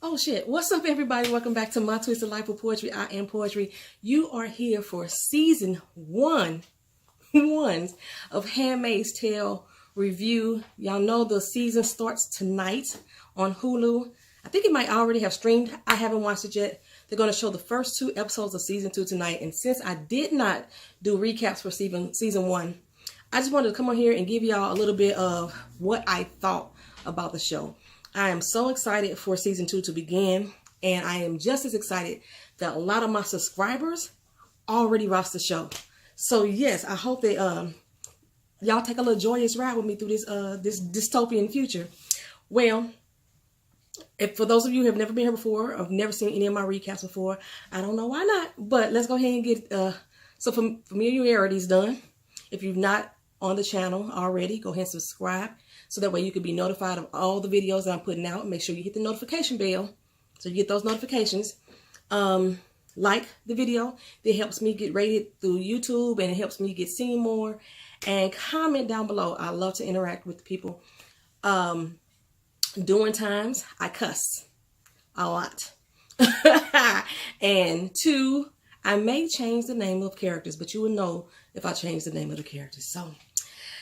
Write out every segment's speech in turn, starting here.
Oh shit. What's up, everybody? Welcome back to My Twisted Lyf of Poetry. I am Poetry. You are here for season one of Handmaid's Tale review. Y'all know the season starts tonight on Hulu. I think it might already have streamed. I haven't watched it yet. They're going to show the first 2 episodes of season 2 tonight. And since I did not do recaps for season 1, I just wanted to come on here and give y'all a little bit of what I thought about the show. I am so excited for season 2 to begin, and I am just as excited that a lot of my subscribers already watched the show. So yes, I hope that y'all take a little joyous ride with me through this dystopian future. Well, if for those of you who have never been here before, or have never seen any of my recaps before, I don't know why not, but let's go ahead and get some familiarities done. If you've not on the channel already, go ahead and subscribe. So that way you can be notified of all the videos that I'm putting out. Make sure you hit the notification bell so you get those notifications. Like the video. That helps me get rated through YouTube and it helps me get seen more. And comment down below. I love to interact with people. During times, I cuss a lot. And 2, I may change the name of characters, but you will know if I change the name of the characters. So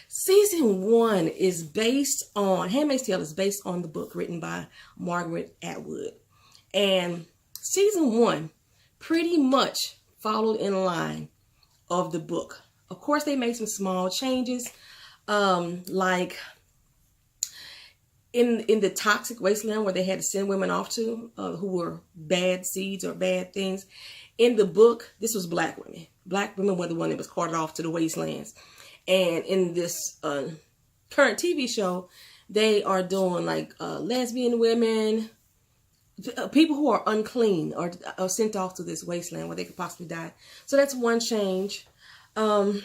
season 1 is based on, Handmaid's Tale is based on the book written by Margaret Atwood. And season 1 pretty much followed in line of the book. Of course, they made some small changes, like in the toxic wasteland where they had to send women off to, who were bad seeds or bad things. In the book, this was black women. Black women were the one that was carted off to the wastelands. And in this current TV show, they are doing like lesbian women, people who are unclean are sent off to this wasteland where they could possibly die. So that's one change. There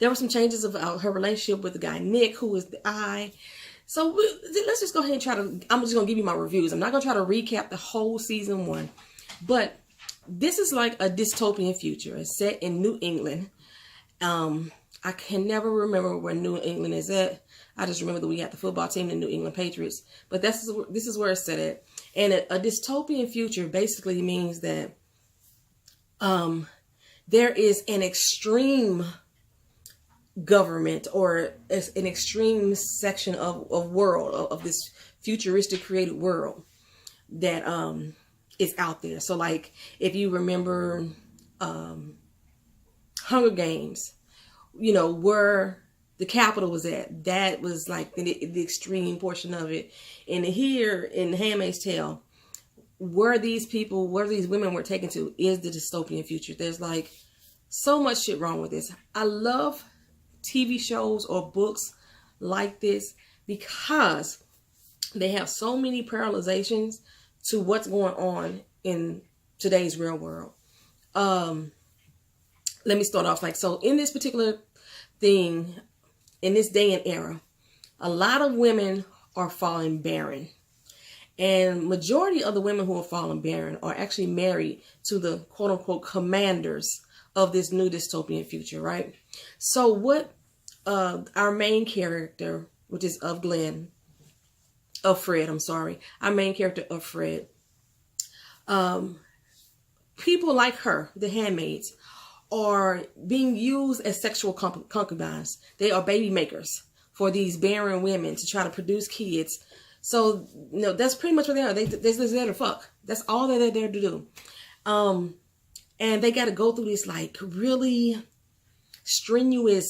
were some changes about her relationship with the guy Nick, who is the eye. So let's just go ahead and try to, I'm just going to give you my reviews. I'm not going to try to recap the whole season 1. But this is like a dystopian future. It's set in New England. I can never remember where New England is at. I just remember that we had the football team, the New England Patriots. But this is where it's set at. And a dystopian future basically means that there is an extreme government or an extreme section of world, of this futuristic created world that is out there. So like if you remember Hunger Games, you know, where the capital was at, that was like the extreme portion of it. And here in Handmaid's Tale, where these women were taken to is the dystopian future. There's like so much shit wrong with this. I love TV shows or books like this because they have so many parallelizations to what's going on in today's real world. Let me start off like, so in this particular thing, in this day and era, a lot of women are falling barren. And majority of the women who are falling barren are actually married to the quote unquote commanders of this new dystopian future, right? So what our main character, which is Fred, our main character of Fred, people like her, the handmaids, are being used as sexual concubines. They are baby makers for these barren women to try to produce kids. So, you know, that's pretty much what they are. They're there to fuck. That's all that they're there to do. And they got to go through this like really strenuous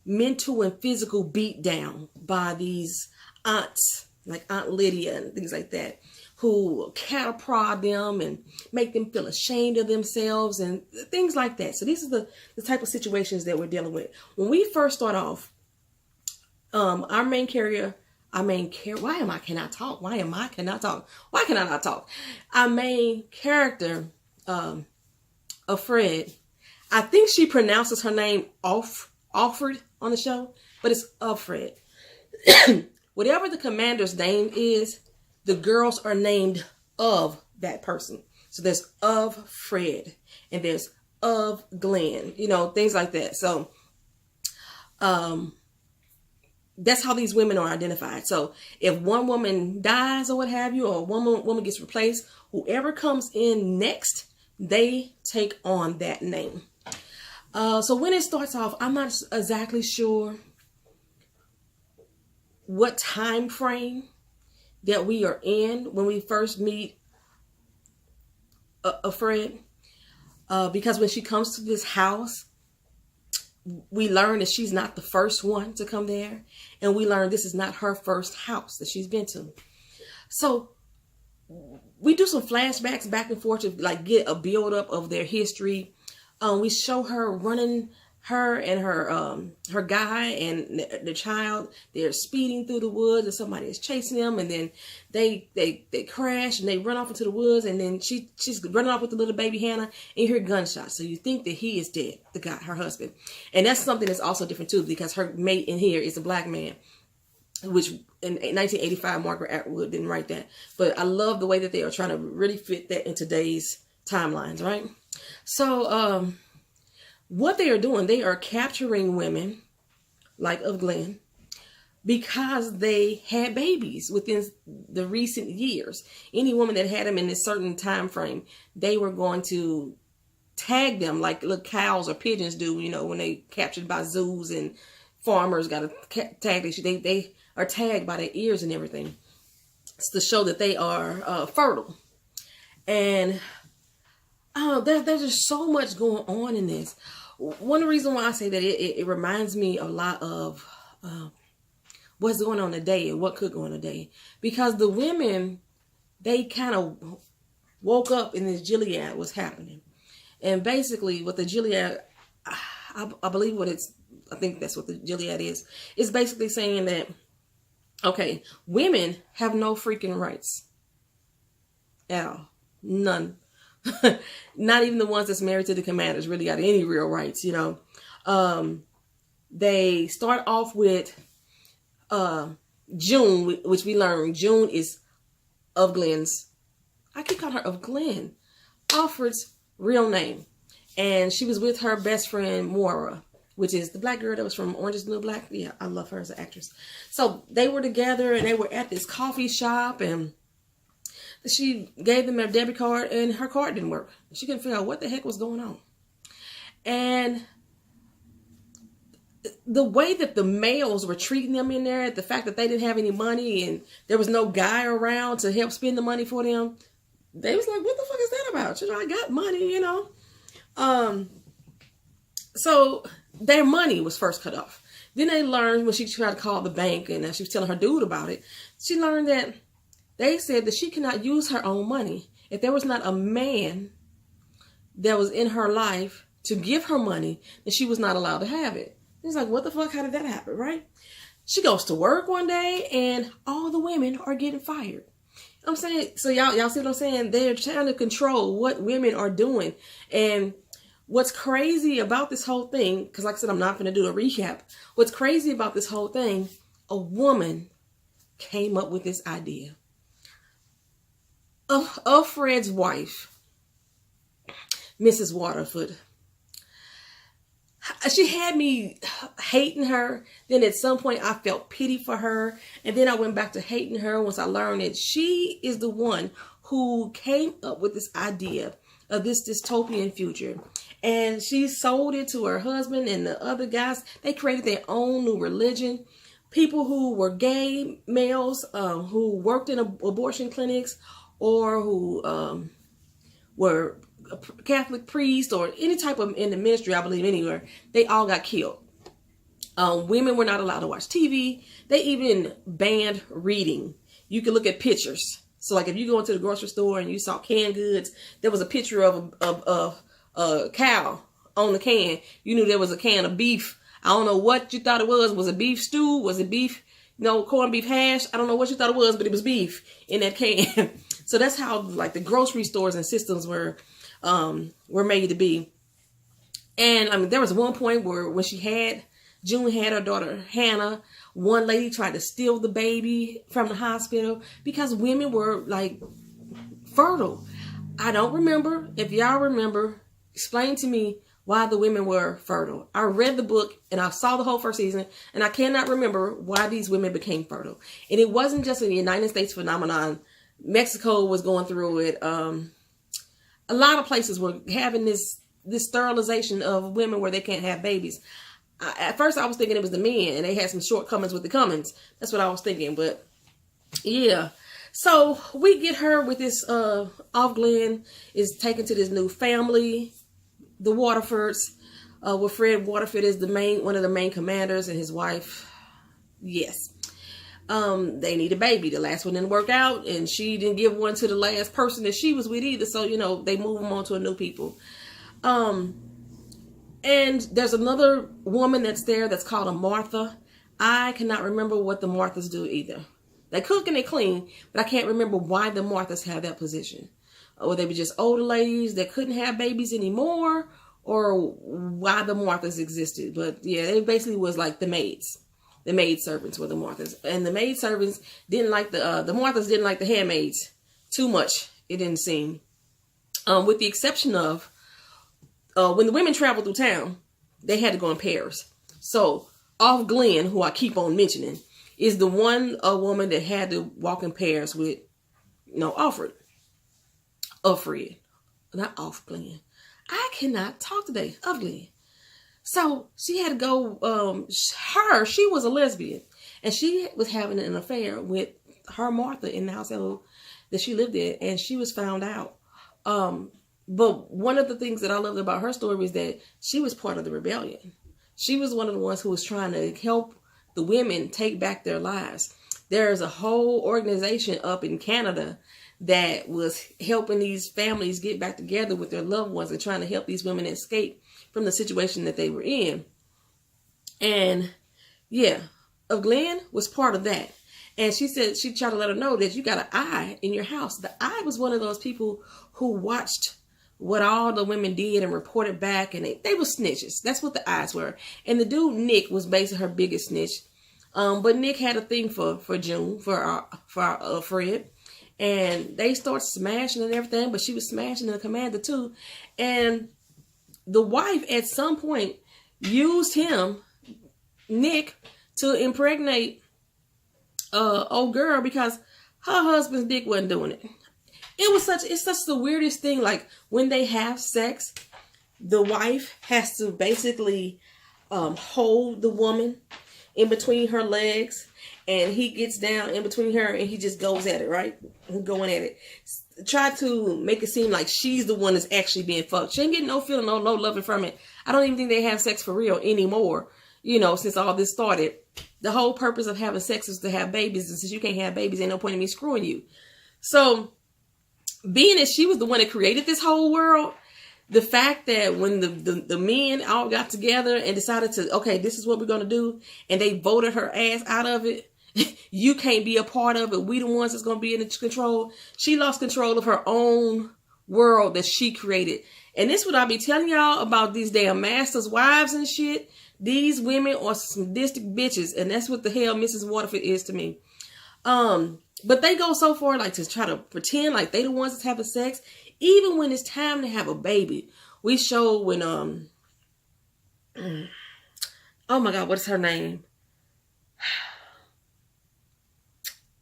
mental and physical beat down by these aunts, like Aunt Lydia and things like that, who cattle prod them and make them feel ashamed of themselves and things like that. So these are the type of situations that we're dealing with. When we first start off, our main character, why can I not talk? Our main character, of Fred, I think she pronounces her name Alfred on the show, but it's Fred. Whatever the commander's name is, the girls are named of that person. So there's of Fred and there's of Glenn, you know, things like that. So that's how these women are identified. So if one woman dies or what have you, or one woman gets replaced, whoever comes in next, they take on that name. So when it starts off, I'm not exactly sure what time frame that we are in when we first meet a Fred. Because when she comes to this house, we learn that she's not the first one to come there. And we learn this is not her first house that she's been to. So we do some flashbacks back and forth to like get a build up of their history. We show her running, her and her guy and the child. They're speeding through the woods and somebody is chasing them, and then they crash and they run off into the woods, and then she's running off with the little baby Hannah, and you hear gunshots. So you think that he is dead, the guy, her husband. And that's something that's also different too, because her mate in here is a black man, which in 1985 Margaret Atwood didn't write that. But I love the way that they are trying to really fit that in today's timelines, right? So what they are doing, they are capturing women like of Glenn because they had babies within the recent years. Any woman that had them in this certain time frame, they were going to tag them like little cows or pigeons do, you know, when they captured by zoos and farmers got to tag. They are tagged by their ears and everything. It's to show that they are fertile. And there's just so much going on in this. One reason why I say that it reminds me a lot of what's going on today and what could go on today. Because the women, they kind of woke up and this Gilead was happening. And basically what the Gilead, I believe I think that's what the Gilead is. It's basically saying that, okay, women have no freaking rights at all. None. Not even the ones that's married to the commanders really got any real rights, you know. They start off with June, which we learned June is of Glenn's, I keep calling her of Glenn, Alfred's real name. And she was with her best friend Moira, which is the black girl that was from Orange is the New Black. Yeah, I love her as an actress. So they were together and they were at this coffee shop, and she gave them their debit card and her card didn't work. She couldn't figure out what the heck was going on. And the way that the males were treating them in there, the fact that they didn't have any money and there was no guy around to help spend the money for them, they was like, what the fuck is that about? You know, I got money, you know. So their money was first cut off. Then they learned when she tried to call the bank and she was telling her dude about it, she learned that they said that she cannot use her own money. If there was not a man that was in her life to give her money, then she was not allowed to have it. It's like, what the fuck? How did that happen, right? She goes to work one day and all the women are getting fired. I'm saying, so y'all see what I'm saying? They're trying to control what women are doing. And what's crazy about this whole thing, because like I said, I'm not going to do a recap. What's crazy about this whole thing, a woman came up with this idea. Of Fred's wife, Mrs. Waterford. She had me hating her. Then at some point I felt pity for her. And then I went back to hating her once I learned that she is the one who came up with this idea of this dystopian future. And she sold it to her husband and the other guys. They created their own new religion. People who were gay males, who worked in abortion clinics, or who were a Catholic priest or any type of in the ministry, I believe anywhere, they all got killed. Women were not allowed to watch TV. They even banned reading. You could look at pictures. So like if you go into the grocery store and you saw canned goods, there was a picture of a cow on the can. You knew there was a can of beef. I don't know what you thought it was. Was it beef stew? Was it beef, corned beef hash? I don't know what you thought it was, but it was beef in that can. So that's how like the grocery stores and systems were made to be. And I mean, there was one point where when June had her daughter Hannah, one lady tried to steal the baby from the hospital because women were like fertile. I don't remember. If y'all remember, explain to me why the women were fertile. I read the book and I saw the whole first season, and I cannot remember why these women became fertile. And it wasn't just a United States phenomenon. Mexico was going through it. A lot of places were having this sterilization of women where they can't have babies. At first I was thinking it was the men and they had some shortcomings with the Cummins. That's what I was thinking. But yeah. So we get her with this, Glenn is taken to this new family, the Waterfords, where Fred Waterford is one of the main commanders, and his wife. Yes. They need a baby. The last one didn't work out, and she didn't give one to the last person that she was with either. So, you know, they move them on to a new people. And there's another woman that's there that's called a Martha. I cannot remember what the Marthas do either. They cook and they clean, but I can't remember why the Marthas have that position. Or they were just older ladies that couldn't have babies anymore, or why the Marthas existed. But yeah, they basically was like the maids. The maid servants were the Marthas. And the maid servants didn't like the Marthas didn't like the handmaids too much, it didn't seem. With the exception of when the women traveled through town, they had to go in pairs. So Glenn, who I keep on mentioning, is the one woman that had to walk in pairs with, Alfred. Not Glenn. I cannot talk today. Glenn. So she had to go, she was a lesbian, and she was having an affair with her Martha in the household that she lived in, and she was found out. But one of the things that I loved about her story was that she was part of the rebellion. She was one of the ones who was trying to help the women take back their lives. There's a whole organization up in Canada that was helping these families get back together with their loved ones and trying to help these women escape from the situation that they were in. And yeah, Glenn was part of that. And she said, she tried to let her know that you got an eye in your house. The eye was one of those people who watched what all the women did and reported back, and they were snitches. That's what the eyes were. And the dude, Nick, was basically her biggest snitch. But Nick had a thing for June, for Fred. And they started smashing and everything, but she was smashing the commander too. And the wife at some point used him, Nick, to impregnate old girl because her husband's dick wasn't doing it. It's such the weirdest thing. Like when they have sex, the wife has to basically hold the woman in between her legs, and he gets down in between her and he just goes at it, right? Going at it. Try to make it seem like she's the one that's actually being fucked. She ain't getting no feeling, no loving from it. I don't even think they have sex for real anymore, since all this started. The whole purpose of having sex is to have babies, and since you can't have babies, ain't no point in me screwing you. So, being that she was the one that created this whole world, the fact that when the men all got together and decided to, okay, this is what we're going to do, and they voted her ass out of it, you can't be a part of it, we the ones that's going to be in control. She lost control of her own world that she created. And this is what I be telling y'all about these damn masters' wives and shit. These women are sadistic bitches, and that's what the hell Mrs. Waterford is to me. But they go so far like to try to pretend like they the ones that's having sex, even when it's time to have a baby. We show when oh my God, what is her name?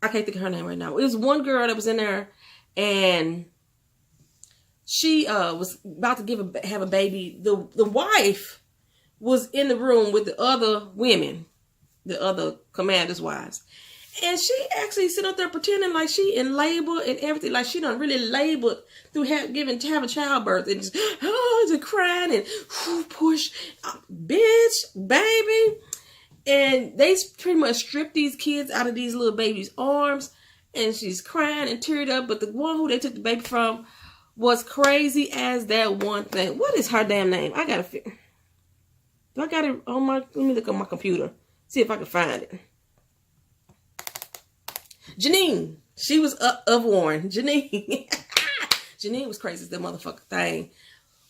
I can't think of her name right now. It was one girl that was in there, and she was about to have a baby. The wife was in the room with the other women, the other commanders' wives. And she actually sit up there pretending like she in labor and everything, like she done really labored through having childbirth, and just crying and push, bitch, baby. And they pretty much stripped these kids out of these little babies' arms, and she's crying and teared up. But the one who they took the baby from was crazy as that one thing. What is her damn name? I gotta figure. Do I got it on my? Let me look on my computer, see if I can find it. Janine. She was of Warren. Janine. Janine was crazy as that motherfucker thing.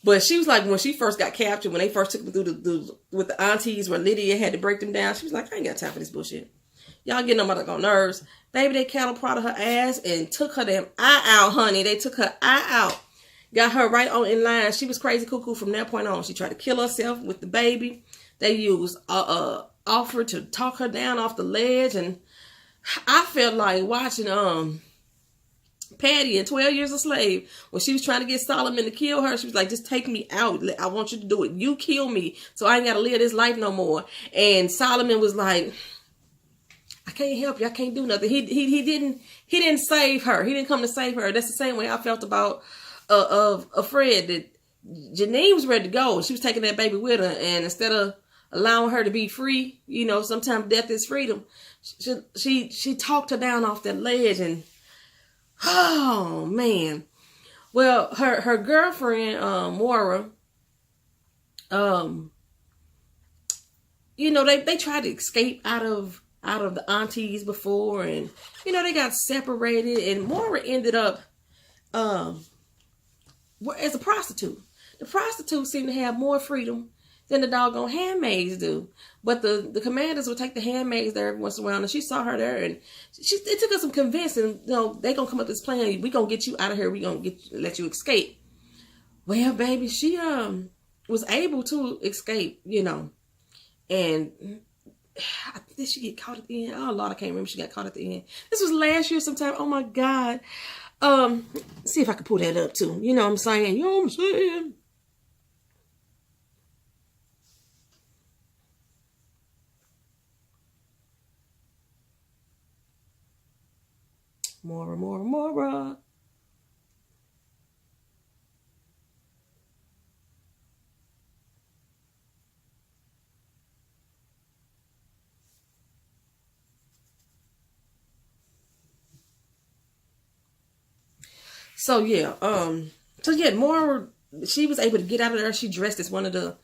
But she was like, when she first got captured, when they first took them through with the aunties where Lydia had to break them down, she was like, I ain't got time for this bullshit. Y'all getting on my nerves. Baby, they cattle prodded her ass and took her damn eye out, honey. They took her eye out. got her right on in line. She was crazy cuckoo from that point on. She tried to kill herself with the baby. They used offer to talk her down off the ledge, and I felt like watching Patty in 12 Years a Slave, when she was trying to get Solomon to kill her. She was like, just take me out. I want you to do it. You kill me so I ain't got to live this life no more. And Solomon was like, I can't help you. I can't do nothing. He didn't save her. He didn't come to save her. That's the same way I felt about Fred, that Janine was ready to go. She was taking that baby with her, and instead of allowing her to be free, you know, sometimes death is freedom. She talked her down off that ledge, and oh man. Well, her girlfriend, Moira, you know, they tried to escape out of the aunties before, and you know, they got separated, and Moira ended up as a prostitute. The prostitutes seem to have more freedom than the doggone handmaids do. But the commanders would take the handmaids there every once in a while, and she saw her there, and it took us some convincing. You know, they gonna come up with this plan. We gonna get you out of here. We gonna let you escape. Well, baby, she was able to escape, you know, and did she get caught at the end? Oh Lord, I can't remember. She got caught at the end. This was last year sometime. Oh my God. See if I can pull that up too. You know what I'm saying? You know what I'm saying? More. So yeah, Moira, she was able to get out of there. She dressed as one of the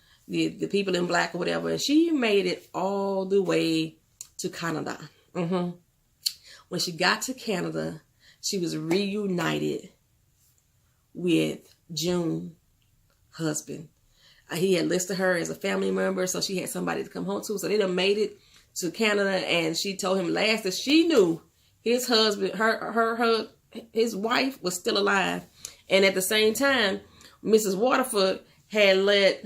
people in black or whatever, and she made it all the way to Canada. When she got to Canada, she was reunited with June's husband. He had listed her as a family member, so she had somebody to come home to. So they done made it to Canada, and she told him last that she knew his husband, his wife was still alive. And at the same time, Mrs. Waterford had let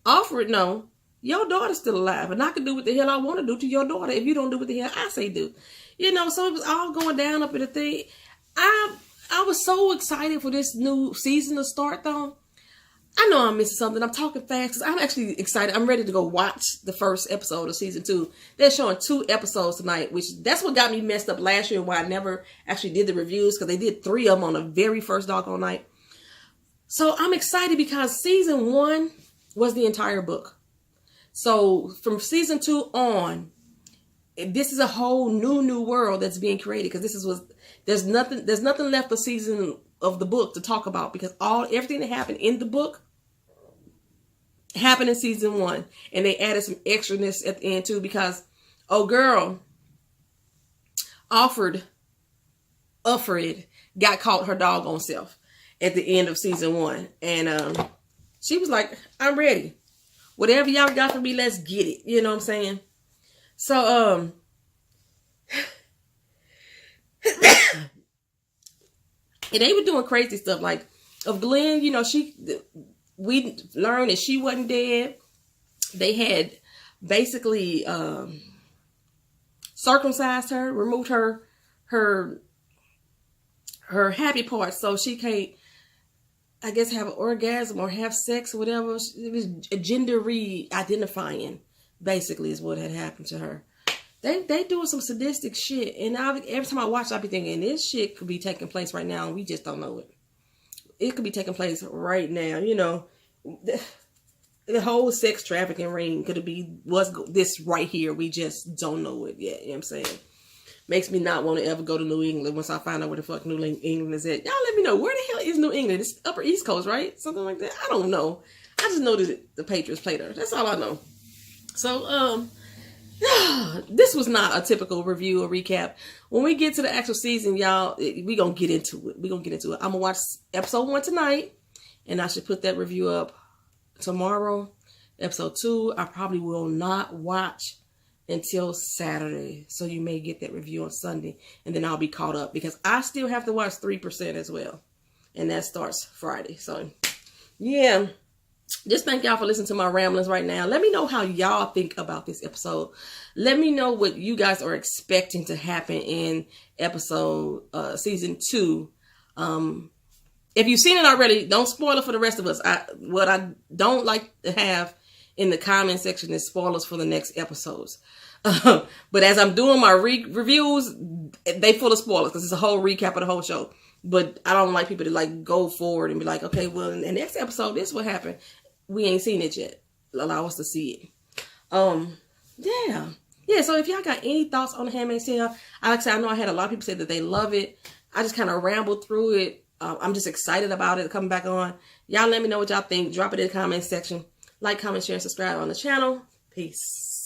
Alfred know, your daughter's still alive, and I can do what the hell I want to do to your daughter if you don't do what the hell I say do. You know, so it was all going down up in the thing. I was so excited for this new season to start, though. I know I'm missing something. I'm talking fast because I'm actually excited. I'm ready to go watch the first episode of season 2. They're showing 2 episodes tonight, which that's what got me messed up last year, why I never actually did the reviews, because they did 3 of them on the very first doggone night. So I'm excited because season 1 was the entire book. So from season 2 on, this is a whole new world that's being created, because there's nothing left of season of the book to talk about, because everything that happened in the book happened in season 1, and they added some extraness at the end too, because girl, Alfred got caught her doggone self at the end of season 1, and she was like, I'm ready. Whatever y'all got for me, let's get it. You know what I'm saying? So, and they were doing crazy stuff, like of Glenn, you know, we learned that she wasn't dead. They had basically circumcised her, removed her happy part, so she can't, I guess, have an orgasm or have sex or whatever. It was gender re-identifying, basically, is what had happened to her. They doing some sadistic shit, and every time I watch, I be thinking, this shit could be taking place right now, and we just don't know it. It could be taking place right now, you know. The whole sex trafficking ring was this right here. We just don't know it yet. You know what I'm saying? Makes me not want to ever go to New England once I find out where the fuck New England is at. Y'all let me know, where the hell is New England? It's Upper East Coast, right? Something like that. I don't know. I just know that the Patriots play there. That's all I know. So, this was not a typical review or recap. When we get to the actual season, y'all, we gonna get into it. I'm gonna watch episode 1 tonight, and I should put that review up tomorrow. Episode 2, I probably will not watch until Saturday. So you may get that review on Sunday, and then I'll be caught up because I still have to watch 3% as well. And that starts Friday. So yeah, just thank y'all for listening to my ramblings right now. Let me know how y'all think about this episode. Let me know what you guys are expecting to happen in episode season 2. If you've seen it already, don't spoil it for the rest of us. What I don't like to have in the comment section is spoilers for the next episodes. But as I'm doing my reviews, they full of spoilers because it's a whole recap of the whole show. But I don't like people to like go forward and be like, okay, well, in the next episode, this is what happened. We ain't seen it yet. Allow us to see it. Yeah. So if y'all got any thoughts on The Handmaid's Tale, like I said, I know I had a lot of people say that they love it. I just kind of rambled through it. I'm just excited about it coming back on. Y'all let me know what y'all think. Drop it in the comment section. Like, comment, share, and subscribe on the channel. Peace.